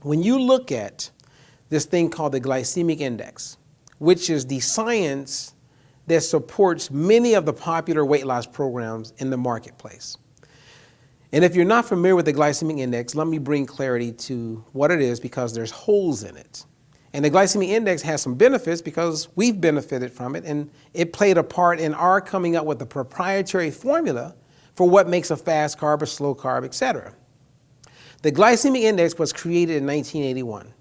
when you look at this thing called the glycemic index, which is the science that supports many of the popular weight loss programs in the marketplace. And if you're not familiar with the glycemic index, let me bring clarity to what it is because there's holes in it. And the glycemic index has some benefits because we've benefited from it, and it played a part in our coming up with a proprietary formula for what makes a fast carb, a slow carb, etc. The glycemic index was created in 1981,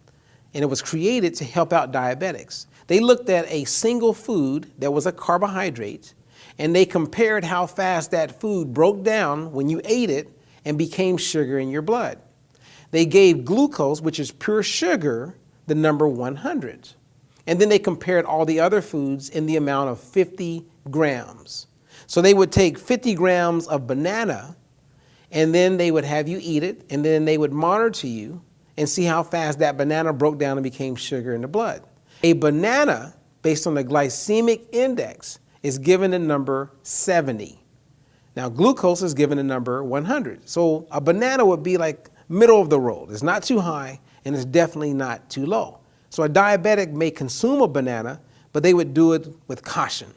and it was created to help out diabetics. They looked at a single food that was a carbohydrate, and they compared how fast that food broke down when you ate it and became sugar in your blood. They gave glucose, which is pure sugar, the number 100. And then they compared all the other foods in the amount of 50 grams. So they would take 50 grams of banana, and then they would have you eat it, and then they would monitor you and see how fast that banana broke down and became sugar in the blood. A banana, based on the glycemic index, is given the number 70. Now, glucose is given the number 100. So a banana would be like middle of the road. It's not too high, and it's definitely not too low. So a diabetic may consume a banana, but they would do it with caution.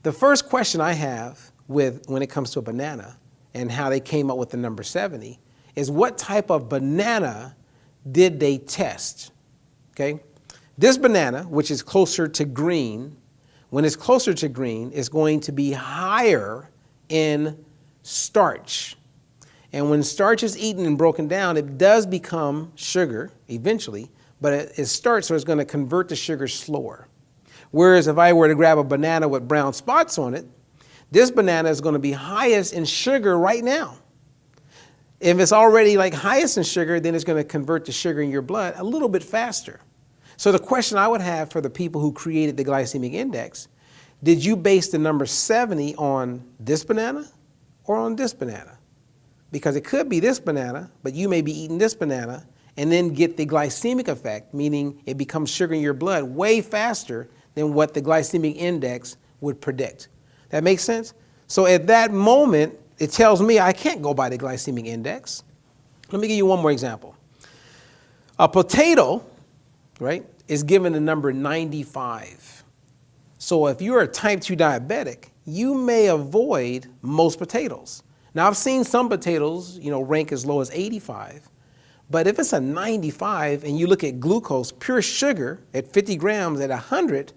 The first question I have when it comes to a banana and how they came up with the number 70 is what type of banana did they test? Okay? This banana, which is closer to green, when it's closer to green, is going to be higher in starch. And when starch is eaten and broken down, it does become sugar eventually, but it starts, so it's going to convert to sugar slower. Whereas if I were to grab a banana with brown spots on it, this banana is going to be highest in sugar right now. If it's already like highest in sugar, then it's going to convert to sugar in your blood a little bit faster. So the question I would have for the people who created the glycemic index, did you base the number 70 on this banana or on this banana? Because it could be this banana, but you may be eating this banana and then get the glycemic effect, meaning it becomes sugar in your blood way faster than what the glycemic index would predict. That makes sense? So at that moment, it tells me I can't go by the glycemic index. Let me give you one more example. A potato, right, is given the number 95. So if you're a type 2 diabetic, you may avoid most potatoes. Now I've seen some potatoes, rank as low as 85, but if it's a 95 and you look at glucose, pure sugar at 50 grams at 100,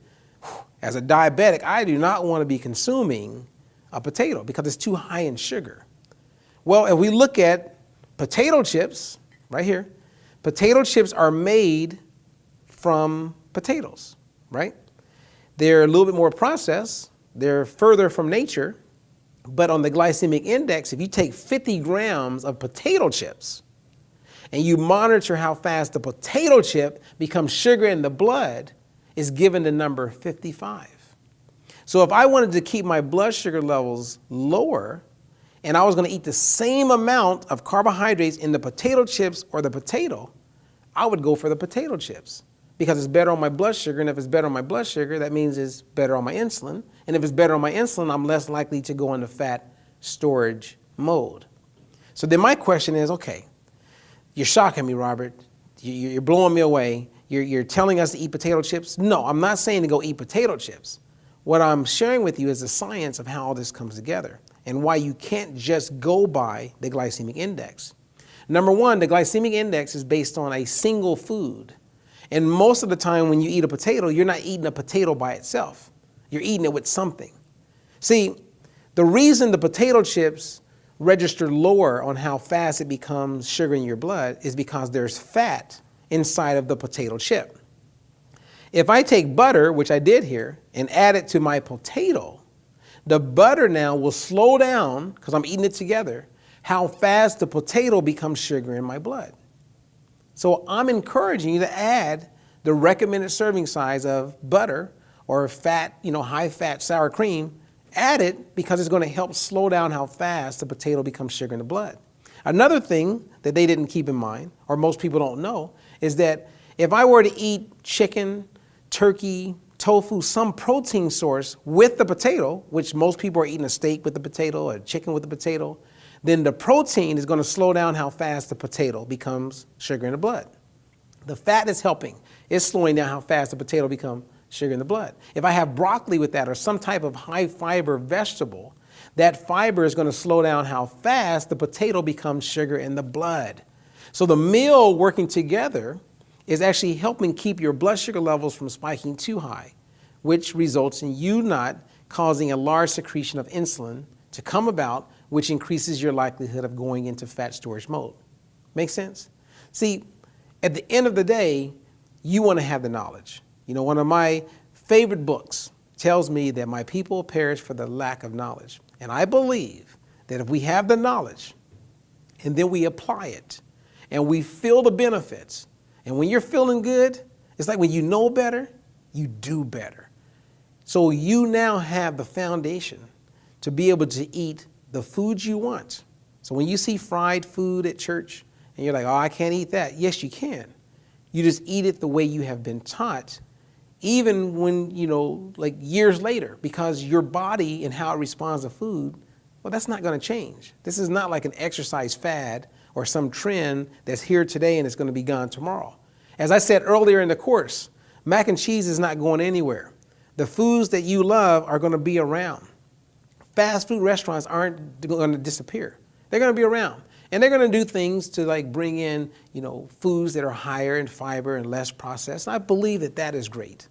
as a diabetic, I do not want to be consuming a potato because it's too high in sugar. Well, if we look at potato chips, right here, potato chips are made from potatoes, right? They're a little bit more processed, they're further from nature, but on the glycemic index, if you take 50 grams of potato chips and you monitor how fast the potato chip becomes sugar in the blood, it's given the number 55. So if I wanted to keep my blood sugar levels lower and I was going to eat the same amount of carbohydrates in the potato chips or the potato, I would go for the potato chips because it's better on my blood sugar, and if it's better on my blood sugar, that means it's better on my insulin, and if it's better on my insulin, I'm less likely to go into fat storage mode. So then my question is, okay, you're shocking me, Robert. You're blowing me away. You're telling us to eat potato chips? No, I'm not saying to go eat potato chips. What I'm sharing with you is the science of how all this comes together and why you can't just go by the glycemic index. Number one, the glycemic index is based on a single food. And most of the time when you eat a potato, you're not eating a potato by itself. You're eating it with something. See, the reason the potato chips register lower on how fast it becomes sugar in your blood is because there's fat inside of the potato chip. If I take butter, which I did here, and add it to my potato, the butter now will slow down, because I'm eating it together, how fast the potato becomes sugar in my blood. So I'm encouraging you to add the recommended serving size of butter or fat, high fat sour cream. Add it because it's going to help slow down how fast the potato becomes sugar in the blood. Another thing that they didn't keep in mind, or most people don't know, is that if I were to eat chicken, turkey, tofu, some protein source with the potato, which most people are eating a steak with the potato, or chicken with the potato, then the protein is going to slow down how fast the potato becomes sugar in the blood. The fat is helping. It's slowing down how fast the potato becomes sugar in the blood. If I have broccoli with that or some type of high fiber vegetable, that fiber is going to slow down how fast the potato becomes sugar in the blood. So the meal working together is actually helping keep your blood sugar levels from spiking too high, which results in you not causing a large secretion of insulin to come about, which increases your likelihood of going into fat storage mode. Make sense? See, at the end of the day, you want to have the knowledge. You know, one of my favorite books tells me that my people perish for the lack of knowledge. And I believe that if we have the knowledge and then we apply it and we feel the benefits, and when you're feeling good, it's like when you know better, you do better. So you now have the foundation to be able to eat the foods you want. So when you see fried food at church and you're like, oh, I can't eat that. Yes, you can. You just eat it the way you have been taught, even when, like years later, because your body and how it responds to food, well, that's not going to change. This is not like an exercise fad or some trend that's here today and it's going to be gone tomorrow. As I said earlier in the course, mac and cheese is not going anywhere. The foods that you love are going to be around. Fast food restaurants aren't going to disappear. They're going to be around. And they're going to do things to like bring in, foods that are higher in fiber and less processed. And I believe that that is great.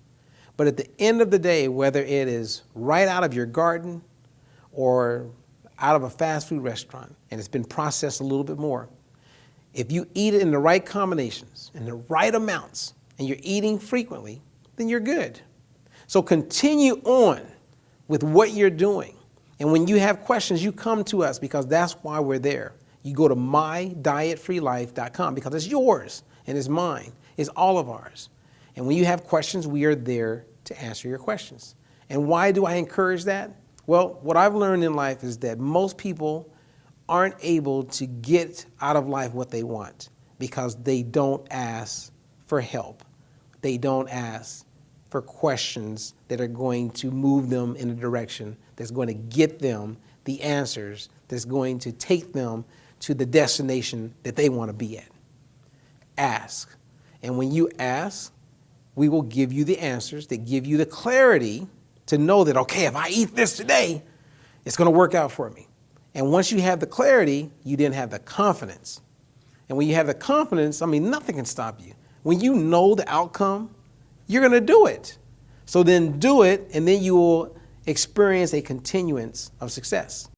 But at the end of the day, whether it is right out of your garden or out of a fast food restaurant, and it's been processed a little bit more, if you eat it in the right combinations, in the right amounts, and you're eating frequently, then you're good. So continue on with what you're doing. And when you have questions, you come to us because that's why we're there. You go to mydietfreelife.com because it's yours and it's mine. It's all of ours. And when you have questions, we are there to answer your questions. And why do I encourage that? Well, what I've learned in life is that most people aren't able to get out of life what they want because they don't ask for help. They don't ask for questions that are going to move them in a direction that's going to get them the answers, that's going to take them to the destination that they want to be at. Ask. And when you ask, we will give you the answers that give you the clarity to know that, okay, if I eat this today, it's going to work out for me. And once you have the clarity, you then have the confidence. And when you have the confidence, nothing can stop you. When you know the outcome, you're going to do it. So then do it, and then you will experience a continuance of success.